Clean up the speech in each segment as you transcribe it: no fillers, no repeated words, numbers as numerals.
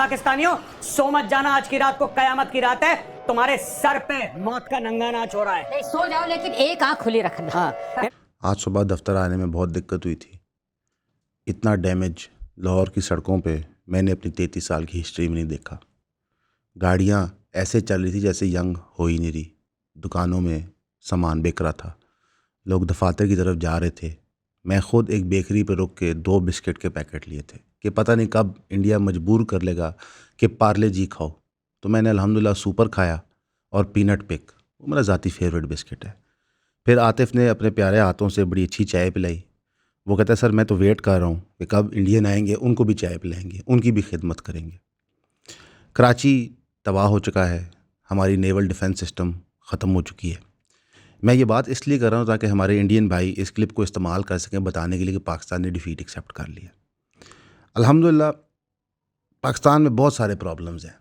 पाकिस्तानियों, सो मत जाना, आज की रात को कयामत की रात है, तुम्हारे सर पे मौत का नंगा नाच हो रहा है। नहीं, सो जाओ लेकिन एक आंख खुली रखना। हाँ। आज सुबह दफ्तर आने में बहुत दिक्कत हुई थी। इतना डैमेज लाहौर की सड़कों पे मैंने अपनी 33 साल की हिस्ट्री में नहीं देखा। गाड़ियाँ ऐसे चल रही थी जैसे यंग हो ही नहीं रही। दुकानों में सामान बिक रहा था, लोग दफातर की तरफ जा रहे थे। मैं ख़ुद एक बेकरी पर रुक के 2 बिस्किट के पैकेट लिए थे कि पता नहीं कब इंडिया मजबूर कर लेगा कि पार्ले जी खाओ। तो मैंने अल्हम्दुलिल्लाह सुपर खाया और पीनट पिक, वो मेरा ज़ाती फेवरेट बिस्किट है। फिर आतिफ़ ने अपने प्यारे हाथों से बड़ी अच्छी चाय पिलाई। वो कहता है सर मैं तो वेट कर रहा हूँ कि कब इंडियन आएंगे, उनको भी चाय पिलाएंगे, उनकी भी खिदमत करेंगे। कराची तबाह हो चुका है, हमारी नेवल डिफेंस सिस्टम ख़त्म हो चुकी है। मैं ये बात इसलिए कर रहा हूँ ताकि हमारे इंडियन भाई इस क्लिप को इस्तेमाल कर सकें बताने के लिए कि पाकिस्तान ने डिफीट एक्सेप्ट कर लिया। अल्हम्दुलिल्लाह पाकिस्तान में बहुत सारे प्रॉब्लम्स हैं,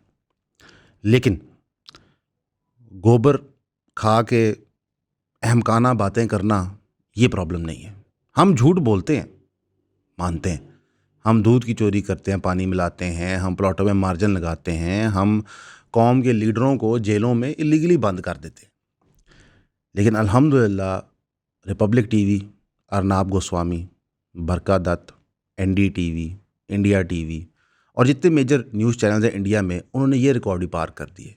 लेकिन गोबर खा के अहमकाना बातें करना ये प्रॉब्लम नहीं है। हम झूठ बोलते हैं, मानते हैं, हम दूध की चोरी करते हैं, पानी मिलाते हैं, हम प्लॉटों में मार्जिन लगाते हैं, हम कौम के लीडरों को जेलों में इलीगली बंद कर देते हैं। लेकिन अल्हम्दुलिल्लाह रिपब्लिक टीवी, अर्नाब गोस्वामी, बरका दत्त, NDTV, इंडिया टीवी और जितने मेजर न्यूज़ चैनल्स हैं इंडिया में, उन्होंने ये रिकॉर्ड ही पार कर दिए।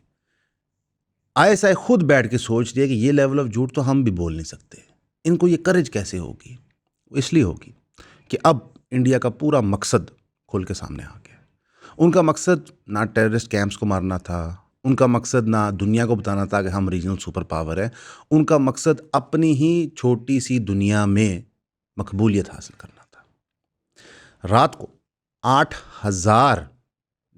ISI खुद बैठ के सोच रही है कि ये लेवल ऑफ झूठ तो हम भी बोल नहीं सकते। इनको ये करेज कैसे होगी? इसलिए होगी कि अब इंडिया का पूरा मकसद खुल के सामने आ गया। उनका मकसद ना टेररिस्ट कैंप्स को मारना था, उनका मकसद ना दुनिया को बताना था कि हम रीजनल सुपर पावर है। उनका मकसद अपनी ही छोटी सी दुनिया में मकबूलियत हासिल करना था। रात को 8,000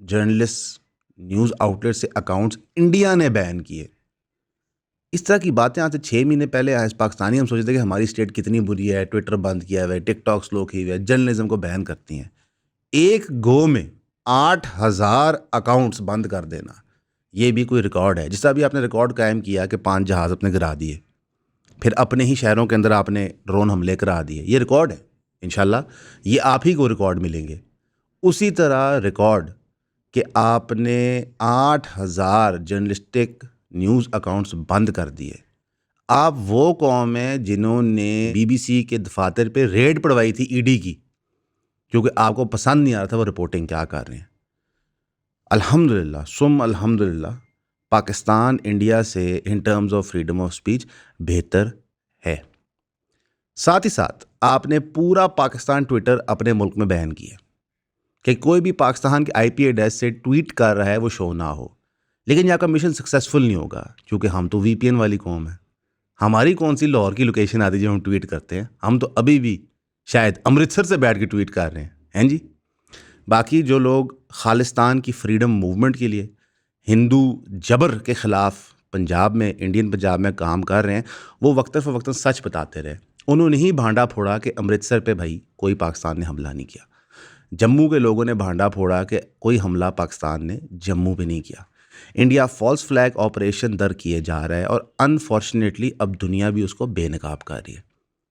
जर्नलिस्ट, न्यूज़ आउटलेट से अकाउंट्स इंडिया ने बैन किए। इस तरह की बातें आज से 6 महीने पहले आज पाकिस्तानी हम सोचते थे कि हमारी स्टेट कितनी बुरी है, ट्विटर बंद किया हुआ है, टिकटॉक स्लो की हुई है, जर्नलिज्म को बैन करती हैं। एक गो में 8,000 अकाउंट्स बंद कर देना, ये भी कोई रिकॉर्ड है? जिसका भी आपने रिकॉर्ड कायम किया कि 5 जहाज़ अपने गिरा दिए, फिर अपने ही शहरों के अंदर आपने ड्रोन हमले करा दिए, ये रिकॉर्ड है। इंशाल्लाह ये आप ही को रिकॉर्ड मिलेंगे। उसी तरह रिकॉर्ड कि आपने 8,000 जर्नलिस्टिक न्यूज़ अकाउंट्स बंद कर दिए। आप वो कौम है जिन्होंने BBC के दफातर पे रेड पड़वाई थी ED की, क्योंकि आपको पसंद नहीं आ रहा था वो रिपोर्टिंग क्या कर रहे हैं। अल्हम्दुलिल्लाह सुम अल्हम्दुलिल्लाह पाकिस्तान इंडिया से in terms of freedom of speech बेहतर है। साथ ही साथ आपने पूरा पाकिस्तान ट्विटर अपने मुल्क में बैन किया कि कोई भी पाकिस्तान के IP एड्रेस से ट्वीट कर रहा है वो शो ना हो। लेकिन ये आपका मिशन सक्सेसफुल नहीं होगा, क्योंकि हम तो VPN वाली कौम है। हमारी कौन सी लाहौर की लोकेशन आती है जब हम ट्वीट करते हैं? हम तो अभी भी शायद अमृतसर से बैठ के ट्वीट कर रहे हैं जी। बाकी जो लोग खालिस्तान की फ्रीडम मूवमेंट के लिए, हिंदू जबर के ख़िलाफ़ पंजाब में, इंडियन पंजाब में काम कर रहे हैं, वो वक्तन फ़वक्तन सच बताते रहे। उन्होंने ही भांडा फोड़ा कि अमृतसर पे भाई कोई पाकिस्तान ने हमला नहीं किया। जम्मू के लोगों ने भांडा फोड़ा कि कोई हमला पाकिस्तान ने जम्मू पे नहीं किया। इंडिया फॉल्स फ्लैग ऑपरेशन दर किए जा रहा है और अनफॉर्चुनेटली अब दुनिया भी उसको बेनकाब कर रही है।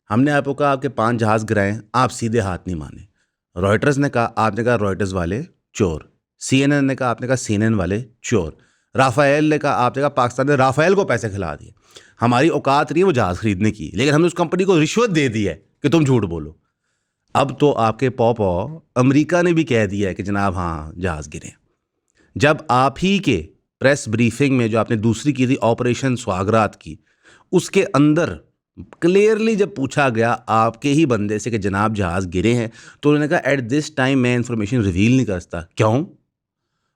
हमने आपको कहा आपके 5 जहाज़ गिराएं, आप सीधे हाथ नहीं माने। रॉयटर्स ने कहा, आपने कहा रॉयटर्स वाले चोर। CNN ने कहा, आपने कहा CNN वाले चोर। राफेल ने कहा, आपने कहा पाकिस्तान ने राफेल को पैसे खिला दिए। हमारी औकात नहीं है वो जहाज़ खरीदने की, लेकिन हमने उस कंपनी को रिश्वत दे दी है कि तुम झूठ बोलो। अब तो आपके पौ अमेरिका ने भी कह दिया है कि जनाब हाँ जहाज़ गिरे। जब आप ही के प्रेस ब्रीफिंग में जो आपने दूसरी की थी ऑपरेशन स्वागरात की, उसके अंदर क्लियरली जब पूछा गया आपके ही बंदे से कि जनाब जहाज़ गिरे हैं, तो उन्होंने कहा एट दिस टाइम मैं इंफॉर्मेशन रिवील नहीं कर सकता। क्यों?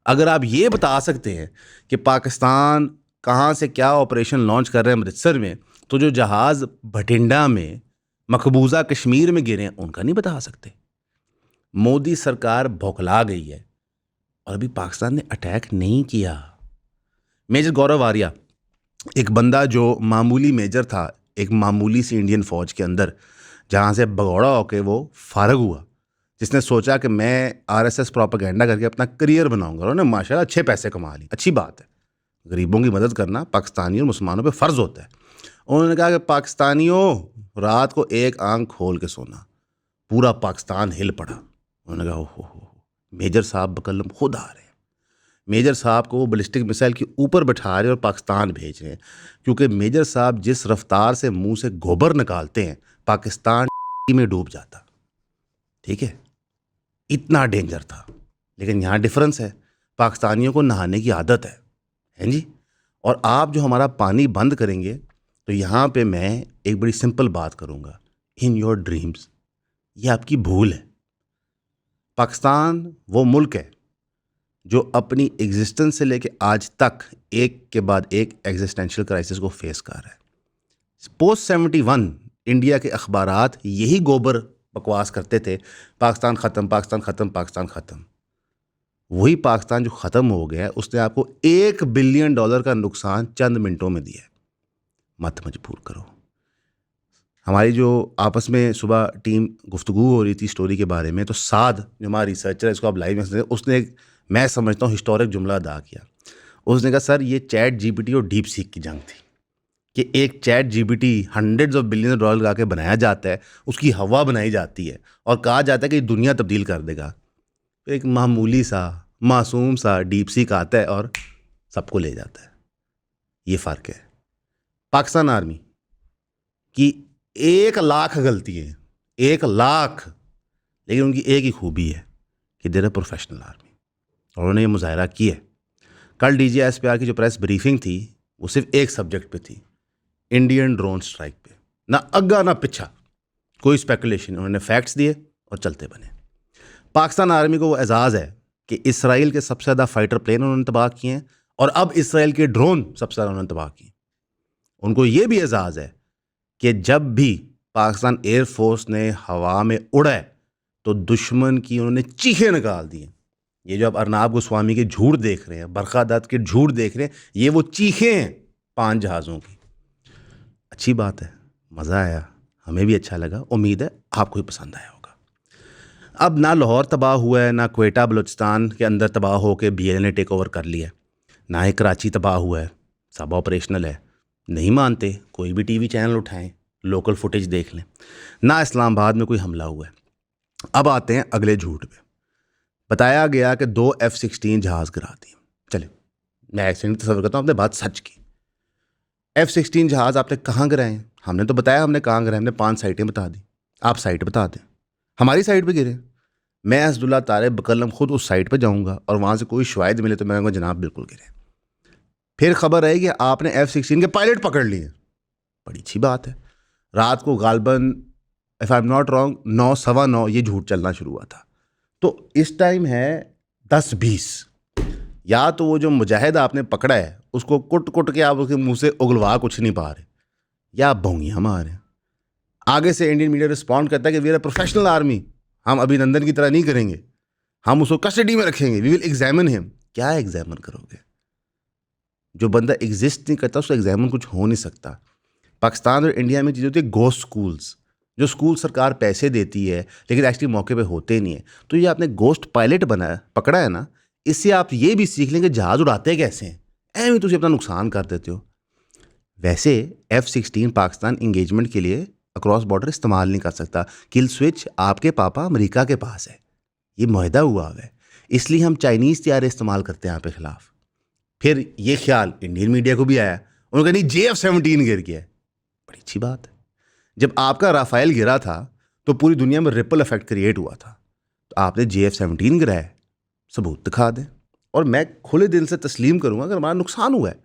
अगर आप ये बता सकते हैं कि पाकिस्तान कहाँ से क्या ऑपरेशन लॉन्च कर रहे हैं अमृतसर में, तो जो जहाज़ भटिंडा में, मकबूजा कश्मीर में गिरे हैं, उनका नहीं बता सकते। मोदी सरकार भौखला गई है और अभी पाकिस्तान ने अटैक नहीं किया। मेजर गौरव आर्या, एक बंदा जो मामूली मेजर था एक मामूली सी इंडियन फ़ौज के अंदर, जहाँ से भगौड़ा होके वो फारग हुआ, जिसने सोचा कि मैं RSS प्रोपेगेंडा करके अपना करियर बनाऊंगा, और उन्होंने माशाल्लाह अच्छे पैसे कमा लिए। अच्छी बात है, गरीबों की मदद करना पाकिस्तानी और मुसलमानों पे फ़र्ज़ होता है। उन्होंने कहा कि पाकिस्तानियों रात को एक आंख खोल के सोना। पूरा पाकिस्तान हिल पड़ा। उन्होंने कहा हो मेजर साहब बकल्लम खुद आ रहे हैं। मेजर साहब को वो बैलिस्टिक मिसाइल के ऊपर बैठा रहे हैं और पाकिस्तान भेज रहे हैं, क्योंकि मेजर साहब जिस रफ्तार से मुंह से गोबर निकालते हैं पाकिस्तान में डूब जाता। ठीक है, इतना डेंजर था। लेकिन यहाँ डिफरेंस है, पाकिस्तानियों को नहाने की आदत है जी। और आप जो हमारा पानी बंद करेंगे तो यहाँ पे मैं एक बड़ी सिंपल बात करूँगा, इन योर ड्रीम्स। ये आपकी भूल है। पाकिस्तान वो मुल्क है जो अपनी एग्जिस्टेंस से लेके आज तक एक के बाद एक एग्जिस्टेंशियल क्राइसिस को फेस कर रहा है। पोस्ट 71 इंडिया के अखबारात यही गोबर बकवास करते थे, पाकिस्तान ख़त्म, पाकिस्तान ख़त्म, पाकिस्तान ख़त्म। वही पाकिस्तान जो ख़त्म हो गया है उसने आपको $1 बिलियन का नुकसान चंद मिनटों में दिया है। मत मजबूर करो। हमारी जो आपस में सुबह टीम गुफ्तगू हो रही थी स्टोरी के बारे में, तो साद जो हमारा रिसर्चर है, इसको आप लाइव में उसने एक, मैं समझता हूँ, हिस्टोरिक जुमला अदा किया। उसने कहा सर ये चैट GPT और डीप सीक की जंग थी कि एक चैट GPT $100 ऑफ बिलियन लगा के बनाया जाता है, उसकी हवा बनाई जाती है और कहा जाता है कि दुनिया तब्दील कर देगा। तो एक मामूली सा मासूम सा डीप सीक आता है और सबको ले जाता है। ये फ़र्क है। पाकिस्तान आर्मी की 1 लाख गलती है, 1 लाख, लेकिन उनकी एक ही खूबी है कि देर प्रोफेशनल आर्मी, और उन्होंने ये मुजाहरा किया है। कल DGSPR की जो प्रेस ब्रीफिंग थी वो सिर्फ एक सब्जेक्ट पे थी, इंडियन ड्रोन स्ट्राइक पे। ना अग्गा ना पिछा, कोई स्पेकुलेशन, उन्होंने फैक्ट्स दिए और चलते बने। पाकिस्तान आर्मी को वो एजाज़ है कि इसराइल के सबसे ज़्यादा फाइटर प्लेन उन्होंने तबाह किए हैं और अब इसराइल के ड्रोन सबसे ज़्यादा उन्होंने तबाह किए। उनको ये भी एजाज़ है कि जब भी पाकिस्तान एयरफोर्स ने हवा में उड़ा है तो दुश्मन की उन्होंने चीखें निकाल दी हैं। ये जो आप अर्नाब गोस्वामी के झूठ देख रहे हैं, बरखा दत्त के झूठ देख रहे हैं, ये वो चीखें हैं 5 जहाज़ों की। अच्छी बात है, मज़ा आया, हमें भी अच्छा लगा, उम्मीद है आपको भी पसंद आया होगा। अब ना लाहौर तबाह हुआ है, ना क्वेटा बलूचिस्तान के अंदर तबाह हो के BLA ने टेक ओवर कर लिया, ना ही कराची तबाह हुआ है, सब ऑपरेशनल है। नहीं मानते, कोई भी TV चैनल उठाएं, लोकल फुटेज देख लें, ना इस्लामाबाद में कोई हमला हुआ है। अब आते हैं अगले झूठ पे। बताया गया कि 2 F-16 जहाज़ गिरा दिए। चले, मैं एक्सीडेंट तस्वर करता हूँ, आपने बात सच की। F-16 जहाज़ आपने कहाँ गिराए हैं? हमने तो बताया हमने कहाँ गिराए, हमने 5 साइटें बता दी। आप साइट बता दें, हमारी साइट पे गिरे। मैं असदुल्ला तारिब बकलम खुद उस साइट पे जाऊँगा और वहाँ से कोई शवाहिद मिले तो मैं कहूँगा जनाब बिल्कुल गिरे। फिर खबर है कि आपने F-16 के पायलट पकड़ लिए। बड़ी अच्छी बात है। रात को गालबन if I am not wrong 9, सवा 9 ये झूठ चलना शुरू हुआ था। तो इस टाइम है 10-20। या तो वो जो मुजाहिद आपने पकड़ा है उसको कुट कुट के आप उसके मुंह से उगलवा कुछ नहीं पा रहे, या आप भोंगियाँ मार रहे हैं। आगे से इंडियन मीडिया रिस्पॉन्ड करता है कि we are a professional army, हम अभिनंदन की तरह नहीं करेंगे, हम उसको कस्टडी में रखेंगे, वी विल एग्जामिन हिम। क्या एग्जामिन करोगे? जो बंदा एग्जिस्ट नहीं करता उसको एग्जामिन कुछ हो नहीं सकता। पाकिस्तान और इंडिया में चीज़ होती है गोस्ट स्कूल्स, जो स्कूल सरकार पैसे देती है लेकिन एक्चुअली मौके पे होते नहीं है। तो ये आपने गोस्ट पायलट बनाया, पकड़ा है ना, इससे आप ये भी सीख लेंगे जहाज़ उड़ाते कैसे हैं। ऐਵੇਂ तुम अपना नुकसान कर देते हो। वैसे F-16 पाकिस्तान इंगेजमेंट के लिए अक्रॉस बॉर्डर इस्तेमाल नहीं कर सकता। किल स्विच आपके पापा अमेरिका के पास है, ये मुआहदा हुआ है, इसलिए हम चाइनीज़ तैयारे इस्तेमाल करते हैं यहाँ पे खिलाफ। फिर ये ख्याल इंडियन मीडिया को भी आया, उन्होंने कहा नहीं JF-17 गिर गया है। बड़ी अच्छी बात है। जब आपका राफेल गिरा था तो पूरी दुनिया में रिपल इफेक्ट क्रिएट हुआ था, तो आपने JF-17 गिराया, सबूत दिखा दें और मैं खुले दिल से तस्लीम करूँगा अगर हमारा नुकसान हुआ है।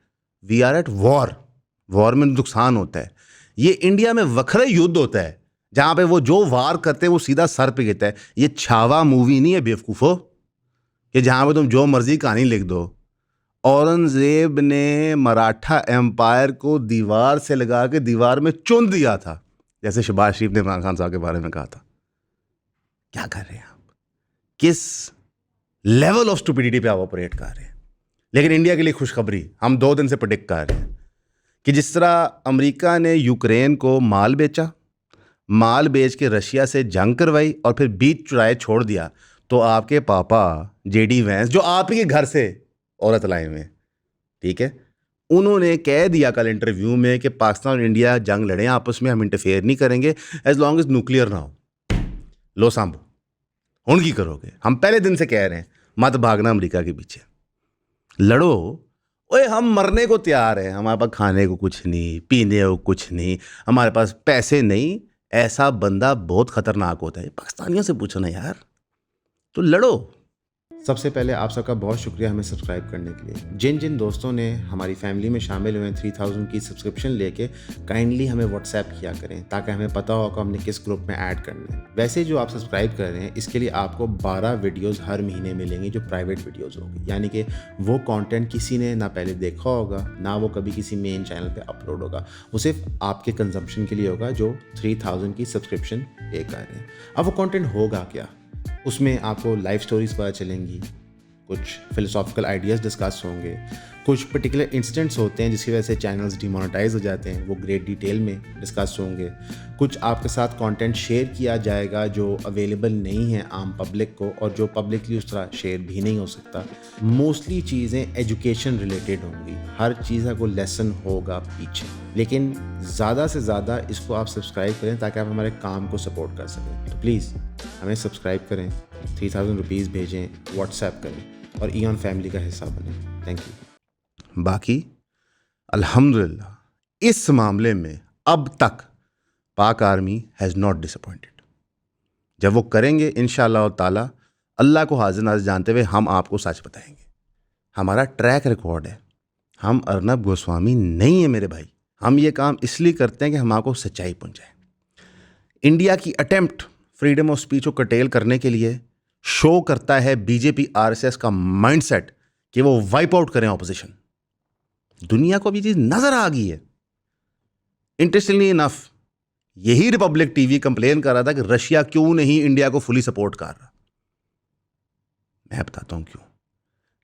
वी आर एट वॉर में नुकसान होता है। ये इंडिया में वखरा युद्ध होता है जहाँ पे वो जो वार करते हैं वो सीधा सर पे गिरता है। ये छावा मूवी नहीं है बेवकूफ़ो कि जहाँ पे तुम जो मर्जी कहानी लिख दो। औरंगजेब ने मराठा एम्पायर को दीवार से लगा के दीवार में चुन दिया था, जैसे शहबाज शरीफ ने इमरान खान साहब के बारे में कहा था। क्या कर रहे हैं आप? किस लेवल ऑफ स्टुपिडिटी पे आप ऑपरेट कर रहे हैं? लेकिन इंडिया के लिए खुशखबरी, हम 2 दिन से प्रेडिक्ट कर रहे हैं कि जिस तरह अमेरिका ने यूक्रेन को माल बेचा, माल बेच के रशिया से जंग करवाई और फिर बीच चुराए छोड़ दिया, तो आपके पापा JD वैंस जो आप ही के घर से औरत लाए हुए, ठीक है, उन्होंने कह दिया कल इंटरव्यू में कि पाकिस्तान और इंडिया जंग लड़े आपस में, हम इंटरफेयर नहीं करेंगे एज लॉन्ग एज न्यूक्लियर ना हो। लो सांभो, हुण की करोगे? हम पहले दिन से कह रहे हैं मत भागना अमेरिका के पीछे। लड़ो। ओए हम मरने को तैयार हैं, हमारे पास खाने को कुछ नहीं, पीने को कुछ नहीं, हमारे पास पैसे नहीं। ऐसा बंदा बहुत खतरनाक होता है। पाकिस्तानियों से पूछो ना यार, तो लड़ो। सबसे पहले आप सबका बहुत शुक्रिया हमें सब्सक्राइब करने के लिए। जिन जिन दोस्तों ने हमारी फैमिली में शामिल हुए 3000 की सब्सक्रिप्शन लेके, काइंडली हमें व्हाट्सएप किया करें ताकि हमें पता हो कि हमने किस ग्रुप में ऐड करना है। वैसे जो आप सब्सक्राइब कर रहे हैं, इसके लिए आपको 12 वीडियोस हर महीने मिलेंगी जो प्राइवेट वीडियोस होंगी, यानी कि वो कंटेंट किसी ने ना पहले देखा होगा, ना वो कभी किसी मेन चैनल पे अपलोड होगा। वो सिर्फ आपके कंजम्पशन के लिए होगा जो 3000 की सब्सक्रिप्शन पे कर रहे हैं। अब वो कंटेंट होगा क्या? उसमें आपको लाइफ स्टोरीज पता चलेंगी, कुछ फिलोसॉफिकल आइडियाज़ डिस्कस होंगे, कुछ पर्टिकुलर इंसिडेंट्स होते हैं जिसकी वजह से चैनल्स डिमोनेटाइज हो जाते हैं, वो ग्रेट डिटेल में डिस्कस होंगे। कुछ आपके साथ कंटेंट शेयर किया जाएगा जो अवेलेबल नहीं है आम पब्लिक को, और जो पब्लिकली उस तरह शेयर भी नहीं हो सकता। मोस्टली चीज़ें एजुकेशन रिलेटेड होंगी, हर चीज़ का कोई लेसन होगा पीछे, लेकिन ज़्यादा से ज़्यादा इसको आप सब्सक्राइब करें ताकि आप हमारे काम को सपोर्ट कर सकें। तो प्लीज़ हमें सब्सक्राइब करें, 3000 रुपीज़ भेजें, व्हाट्सएप करें और ईऑन फैमिली का हिस्सा बनें। Thank you. बाकी अल्हम्दुलिल्लाह इस मामले में अब तक पाक आर्मी हैज़ नॉट डिसअपॉइंटेड। जब वो करेंगे इंशाअल्लाह ताला, अल्लाह को हाजिर नाज़िर जानते हुए हम आपको सच बताएंगे। हमारा ट्रैक रिकॉर्ड है, हम अर्नब गोस्वामी नहीं है मेरे भाई। हम ये काम इसलिए करते हैं कि हम आपको सच्चाई पहुंचाएं। इंडिया की अटेम्प्ट फ्रीडम ऑफ स्पीच को कटेल करने के लिए शो करता है बीजेपी आरएसएस का माइंडसेट कि वो वाइप आउट करें ऑपोजिशन। दुनिया को अब ये चीज नजर आ गई है। इंटरेस्टिंगली इनफ, यही रिपब्लिक टीवी कंप्लेन कर रहा था कि रशिया क्यों नहीं इंडिया को फुली सपोर्ट कर रहा। मैं बताता हूं क्यों।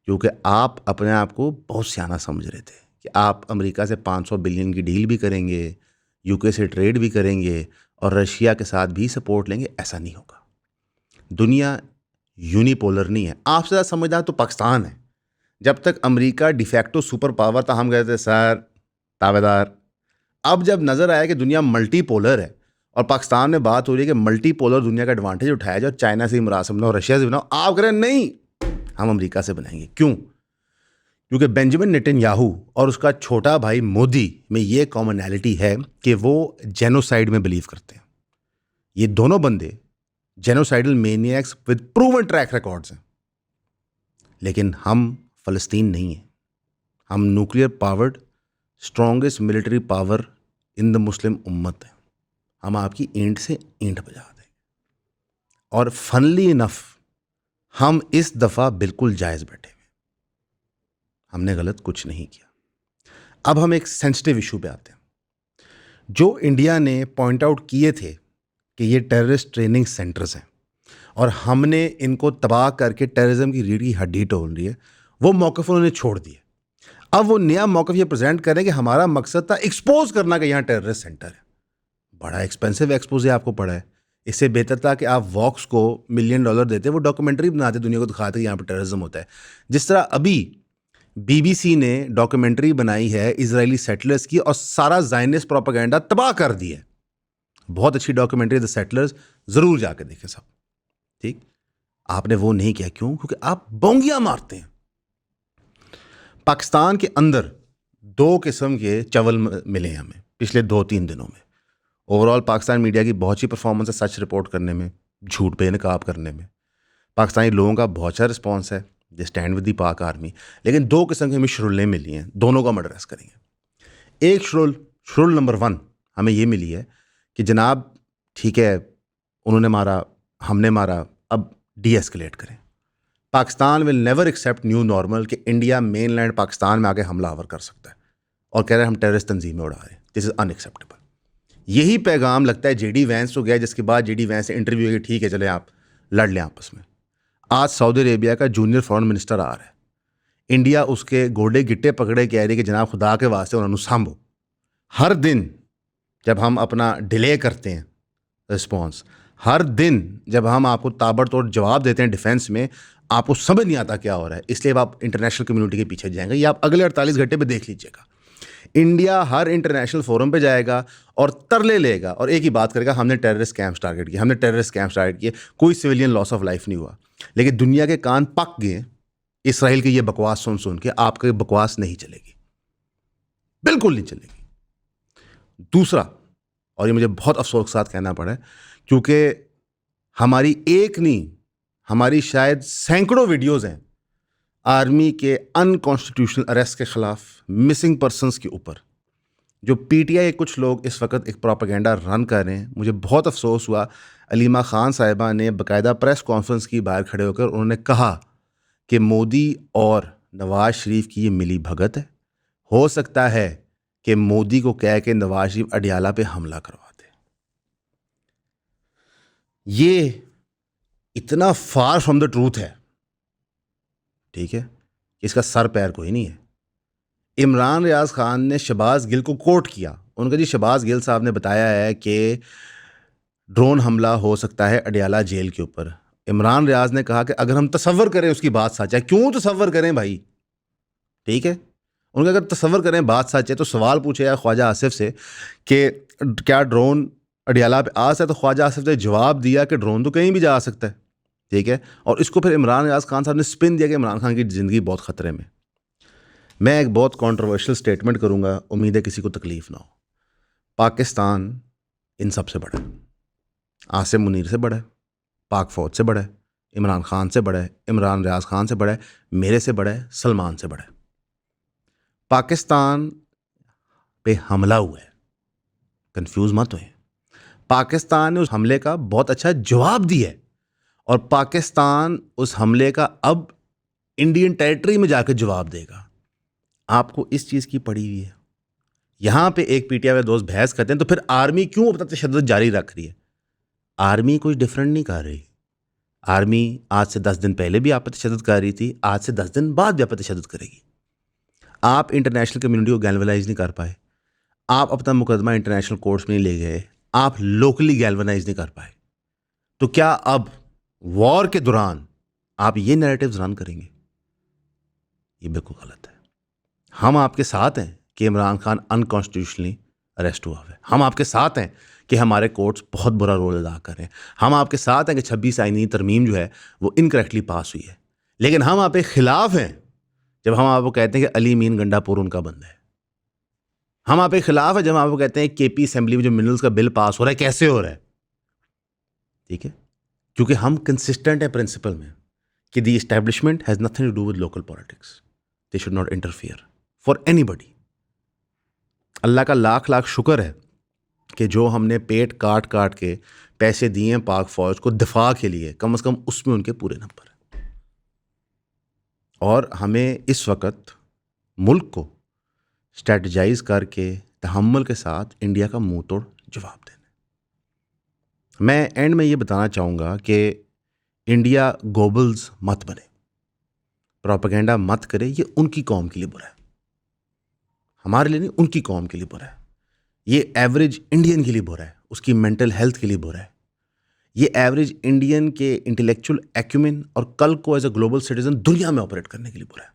क्योंकि आप अपने आप को बहुत सियाना समझ रहे थे कि आप अमेरिका से 500 बिलियन की डील भी करेंगे, यूके से ट्रेड भी करेंगे और रशिया के साथ भी सपोर्ट लेंगे। ऐसा नहीं होगा। दुनिया यूनिपोलर नहीं है। आपसे ज़्यादा समझदार तो पाकिस्तान है। जब तक अमेरिका डिफैक्टो सुपर पावर था, हम कहते थे सर तावेदार। अब जब नज़र आया कि दुनिया मल्टीपोलर है और पाकिस्तान में बात हो रही है कि मल्टीपोलर दुनिया का एडवांटेज उठाया जाए, चाइना से मुरासम बनाओ, रशिया से बनाओ, आप कह रहे हैं नहीं हम अमेरिका से बनाएंगे। क्यों? क्योंकि बेंजामिन नेतन्याहू और उसका छोटा भाई मोदी में ये कॉमनैलिटी है कि वो जेनोसाइड में बिलीव करते हैं। ये दोनों बंदे genocidal maniacs with proven track records हैं। लेकिन हम फ़लस्तीन नहीं हैं। हम nuclear powered strongest military power in the Muslim उम्मत है। हम आपकी ईंट से ईंट बजा देंगे। और फनली इनफ हम इस दफ़ा बिल्कुल जायज़ बैठे हुए, हमने गलत कुछ नहीं किया। अब हम एक सेंसिटिव इशू पे आते हैं। जो इंडिया ने पॉइंट आउट किए थे कि ये टेररिस्ट ट्रेनिंग सेंटर्स हैं और हमने इनको तबाह करके टेररिज्म की रीढ़ की हड्डी तोड़ रही है, वो मौक़िफ़ उन्होंने छोड़ दिए। अब वो नया मौक़िफ़ ये प्रेजेंट करें कि हमारा मकसद था एक्सपोज करना कि यहाँ टेररिस्ट सेंटर है। बड़ा एक्सपेंसिव एक्सपोज आपको पड़ा है। इससे बेहतर था कि आप वॉक्स को $1 मिलियन देते, वो डॉक्यूमेंट्री बनाते, दुनिया को दिखाते कि यहाँ पर टेररिज्म होता है। जिस तरह अभी BBC ने डॉक्यूमेंट्री बनाई है इजरायली सेटलर्स की और सारा ज़ायनिस्ट प्रोपेगेंडा तबाह कर दिया है। बहुत अच्छी डॉक्यूमेंट्री द सेटलर्स, ज़रूर जाके देखें सब। ठीक, आपने वो नहीं किया। क्यों? क्योंकि आप बोंगियां मारते हैं। पाकिस्तान के अंदर 2 किस्म के चवल मिले हैं हमें पिछले 2-3 दिनों में। ओवरऑल पाकिस्तान मीडिया की बहुत अच्छी परफॉर्मेंस है सच रिपोर्ट करने में, झूठ बेनकाब करने में। पाकिस्तानी लोगों का बहुत अच्छा रिस्पॉन्स है, दे स्टैंड विद दी पाक आर्मी। लेकिन 2 किस्म की हमें शुरुलें मिली हैं, दोनों का हम एड्रेस करेंगे। एक शुरुल नंबर 1 हमें ये मिली है कि जनाब ठीक है, उन्होंने मारा, हमने मारा, अब डी एस्केलेट करें। Pakistan will never accept new normal कि इंडिया मेनलैंड पाकिस्तान में आके हमलावर कर सकता है और कह रहे हैं हम टेररिस्ट तंजीमें उड़ा रहे हैं। This is unacceptable. यही पैगाम लगता है JD वैंस को गया, जिसके बाद JD वैंस से इंटरव्यू है कि ठीक है चले आप लड़ लें आपस में। आज सऊदी अरेबिया का जूनियर फॉरेन मिनिस्टर आ रहा है। इंडिया उसके गोडे गिट्टे पकड़े कह रही कि जनाब खुदा के वास्ते उन्होंने सांभो। हर दिन जब हम अपना डिले करते हैं रिस्पॉन्स, हर दिन जब हम आपको ताबड़तोड़ जवाब देते हैं डिफेंस में, आपको समझ नहीं आता क्या हो रहा है। इसलिए आप इंटरनेशनल कम्युनिटी के पीछे जाएंगे। ये आप अगले 48 घंटे पे देख लीजिएगा। इंडिया हर इंटरनेशनल फोरम पे जाएगा और तरले लेगा और एक ही बात करेगा, हमने टेररिस्ट कैंप्स टारगेट किए, हमने टेररिस्ट कैंप्स टारगेट किए, कोई सिविलियन लॉस ऑफ लाइफ नहीं हुआ। लेकिन दुनिया के कान पक गए इसराइल की ये बकवास सुन सुन के आपकी बकवास नहीं चलेगी, बिल्कुल नहीं चलेगी। दूसरा, और ये मुझे बहुत अफसोस के साथ कहना पड़ा है, क्योंकि हमारी एक नहीं, हमारी शायद सैकड़ों वीडियोस हैं आर्मी के अनकॉन्स्टिट्यूशनल अरेस्ट के खिलाफ, मिसिंग पर्सनस के ऊपर, जो पीटीआई कुछ लोग इस वक्त एक प्रोपेगेंडा रन कर रहे हैं। मुझे बहुत अफसोस हुआ, अलीमा खान साहिबा ने बाकायदा प्रेस कॉन्फ्रेंस की बाहर खड़े होकर उन्होंने कहा कि मोदी और नवाज शरीफ की ये मिली भगत है। हो सकता है कि मोदी को कह के नवाज शरीफ अडियाला पे हमला करवा दे। ये इतना फार फ्रॉम द ट्रूथ है, ठीक है, इसका सर पैर कोई नहीं है। इमरान रियाज खान ने शहबाज गिल को कोट किया, उनका जी शहबाज गिल साहब ने बताया है कि ड्रोन हमला हो सकता है अडियाला जेल के ऊपर। इमरान रियाज ने कहा कि अगर हम तसव्वुर करें उसकी बात सच है, क्यों तसव्वुर करें भाई, ठीक है। उनका अगर तसव्वुर करें बात सच है तो सवाल पूछे या ख्वाजा आसिफ से कि क्या ड्रोन अडियाला पे आ सकता है, तो ख्वाजा आसिफ ने जवाब दिया कि ड्रोन तो कहीं भी जा सकता है, ठीक है। और इसको फिर इमरान रियाज खान साहब ने स्पिन दिया कि इमरान खान की ज़िंदगी बहुत ख़तरे में। मैं एक बहुत कंट्रोवर्शियल स्टेटमेंट करूंगा, उम्मीद है किसी को तकलीफ ना हो। पाकिस्तान इन सब से बड़ा है, आसिम मुनीर से बड़ा है, पाक फ़ौज से बड़ा है, इमरान खान से बड़ा है, इमरान रियाज खान से बड़ा है, मेरे से बड़ा है, सलमान से बड़ा है। पाकिस्तान पे हमला हुआ है, कंफ्यूज मत होए। पाकिस्तान ने उस हमले का बहुत अच्छा जवाब दिया है और पाकिस्तान उस हमले का अब इंडियन टेरिटरी में जाकर जवाब देगा। आपको इस चीज़ की पड़ी हुई है। यहाँ पे एक पीटीआई वाले दोस्त बहस करते हैं तो फिर आर्मी क्यों अपना तशद्दुद जारी रख रही है। आर्मी कुछ डिफरेंट नहीं कर रही। आर्मी आज से 10 दिन पहले भी आप पे तशद्दुद कर रही थी, आज से 10 दिन बाद भी आप पे तशद्दुद करेगी। आप इंटरनेशनल कम्युनिटी को गैल्वनाइज नहीं कर पाए, आप अपना मुकदमा इंटरनेशनल कोर्ट्स में नहीं ले गए, आप लोकली गैल्वनाइज नहीं कर पाए, तो क्या अब वॉर के दौरान आप ये नैरेटिव्स रन करेंगे? ये बिल्कुल गलत है। हम आपके साथ हैं कि इमरान खान अनकॉन्स्टिट्यूशनली अरेस्ट हुआ है, हम आपके साथ हैं कि हमारे कोर्ट्स बहुत बुरा रोल अदा कर रहे हैं, हम आपके साथ हैं कि 26 आईनी तरमीम जो है वो इनकरेक्टली पास हुई है। लेकिन हम आपके खिलाफ हैं जब हम आपको कहते हैं कि अली मीन गंडापुर उनका बंदा है। हम आपके खिलाफ है जब हम आपको कहते हैं केपी असेंबली में जो मिनरल्स का बिल पास हो रहा है कैसे हो रहा है, ठीक है, क्योंकि हम कंसिस्टेंट हैं प्रिंसिपल में कि the establishment has nothing to do with local politics, they should not interfere for anybody. अल्लाह का लाख लाख शुक्र है कि जो हमने पेट काट काट के पैसे दिए हैं पाक फौज को दिफा के लिए, कम से कम उसमें उनके पूरे नंबर हैं। और हमें इस वक्त मुल्क को स्ट्रेटजाइज करके तहम्मुल के साथ इंडिया का मुंह तोड़ जवाब देना। मैं एंड में ये बताना चाहूँगा कि इंडिया गोबल्स मत बने, प्रोपेगेंडा मत करे। ये उनकी कौम के लिए बुरा है, हमारे लिए नहीं, उनकी कौम के लिए बुरा है। ये एवरेज इंडियन के लिए बुरा है, उसकी मेंटल हेल्थ के लिए बुरा है। ये एवरेज इंडियन के इंटेलेक्चुअल एक्यूमेन और कल को एज अ ग्लोबल सिटीजन दुनिया में ऑपरेट करने के लिए बुरा है।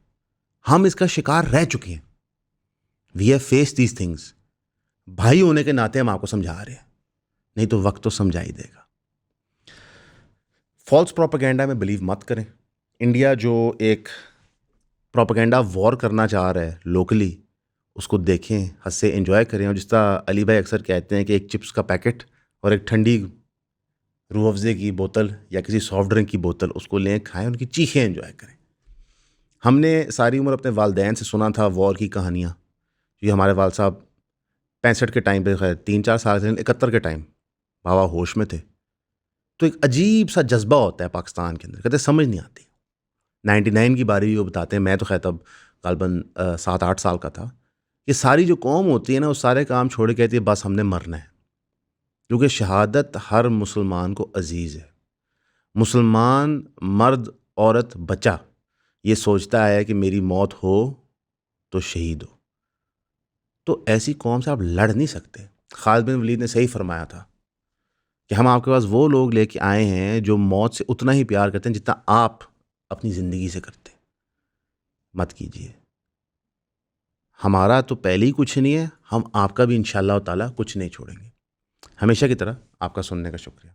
हम इसका शिकार रह चुके हैं। We have face these things. भाई होने के नाते हम आपको समझा रहे हैं, नहीं तो वक्त तो समझा ही देगा। फॉल्स प्रोपेगेंडा में बिलीव मत करें। इंडिया जो एक प्रोपेगेंडा वॉर करना चाह रहा है लोकली, उसको देखें, हंसे, एंजॉय करें। और जिस तरह अली भाई अक्सर कहते हैं कि एक चिप्स का पैकेट और एक ठंडी रूह अफ़ज़े की बोतल या किसी सॉफ्ट ड्रिंक की बोतल, उसको लें, खाएं, उनकी चीखें एंजॉय करें। हमने सारी उम्र अपने वालदैन से सुना था वॉर की कहानियाँ। ये हमारे वाल साहब 65 के टाइम पे, खैर 3-4 साल से 71 के टाइम बाबा होश में थे, तो एक अजीब सा जज्बा होता है पाकिस्तान के अंदर, कहते समझ नहीं आती। 99 की बारी भी वो बताते हैं, मैं तो खैर तब गालबन 7-8 साल का था। ये सारी जो कौम होती है ना, वो सारे काम छोड़ के कहती है बस हमने मरना है, क्योंकि शहादत हर मुसलमान को अजीज़ है। मुसलमान मर्द औरत बच्चा ये सोचता है कि मेरी मौत हो तो शहीद हो। तो ऐसी कौम से आप लड़ नहीं सकते। खालिद बिन वलीद ने सही फरमाया था कि हम आपके पास वो लोग लेके आए हैं जो मौत से उतना ही प्यार करते हैं जितना आप अपनी ज़िंदगी से करते हैं। मत कीजिए। हमारा तो पहले ही कुछ नहीं है, हम आपका भी इंशाअल्लाह ताला कुछ नहीं छोड़ेंगे। हमेशा की तरह आपका सुनने का शुक्रिया।